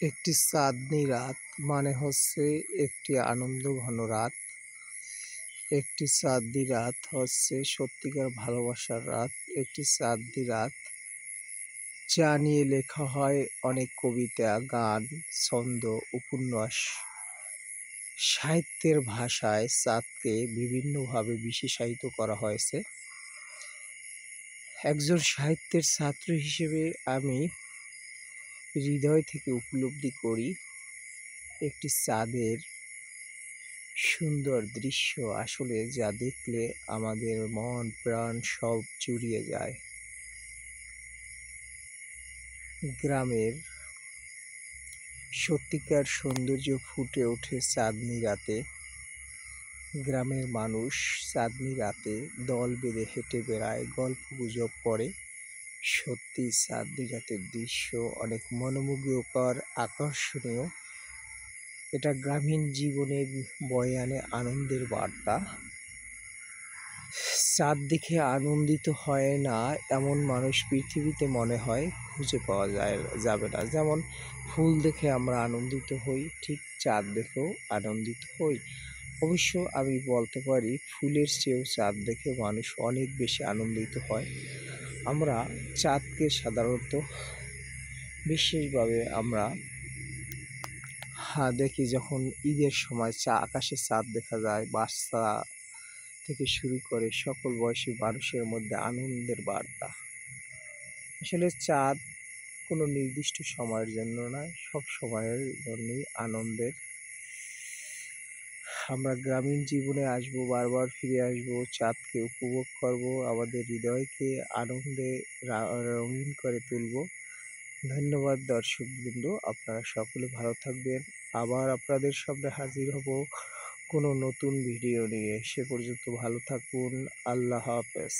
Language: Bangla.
একটি চাঁদনী রাত মানে হচ্ছে একটি আনন্দঘন রাত। একটি চাঁদনী রাত হচ্ছে সত্যিকার ভালোবাসার রাত। একটি চাঁদনী রাত যা নিয়ে লেখা হয় অনেক কবিতা, গান, ছন্দ, উপন্যাস। সাহিত্যের ভাষায় চাঁদকে বিভিন্নভাবে বিশেষায়িত করা হয়েছে। একজন সাহিত্যের ছাত্র হিসেবে আমি হৃদয় থেকে উপলব্ধি করি একটি চাঁদের সুন্দর দৃশ্য আসলে যা দেখলে আমাদের মন প্রাণ সব জুড়িয়ে যায়। গ্রামের সত্যিকার সৌন্দর্য ফুটে ওঠে চাঁদনী রাতে। গ্রামের মানুষ চাঁদনী রাতে দল বেঁধে হেঁটে বেড়ায়, গল্পগুজব করে। সত্যি চাঁদনী রাতের দৃশ্য অনেক মনোমুগ্ধকর, আকর্ষণীয়। এটা গ্রামীণ জীবনে বয়ে আনে আনন্দের বার্তা। চাঁদ দেখে আনন্দিত হয় না এমন মানুষ পৃথিবীতে মনে হয় খুঁজে পাওয়া যাবে না। যেমন ফুল দেখে আমরা আনন্দিত হই, ঠিক চাঁদ দেখেও আনন্দিত হই। অবশ্য আমি বলতে পারি ফুলের চেয়েও চাঁদ দেখে মানুষ অনেক বেশি আনন্দিত হয়। আমরা চাঁদকে সাধারণত বিশেষভাবে আমরা দেখি যখন ঈদের সময় আকাশে চাঁদ দেখা যায়। বাচ্চা থেকে শুরু করে সকল বয়সী মানুষের মধ্যে আনন্দের বার্তা। আসলে চাঁদ কোনো নির্দিষ্ট সময়ের জন্য নয়, সব সময়ের জন্যই আনন্দের। আমরা গ্রামীণ জীবনে আসবো, বারবার ফিরে আসবো, চাঁদকে উপভোগ করব, আমাদের হৃদয়কে আনন্দে রঙিন করে তুলব। ধন্যবাদ দর্শকবৃন্দ, আপনারা সকলে ভালো থাকবেন। আবার আপনাদের সামনে হাজির হব কোনো নতুন ভিডিও নিয়ে। সে পর্যন্ত ভালো থাকুন। আল্লাহ হাফেজ।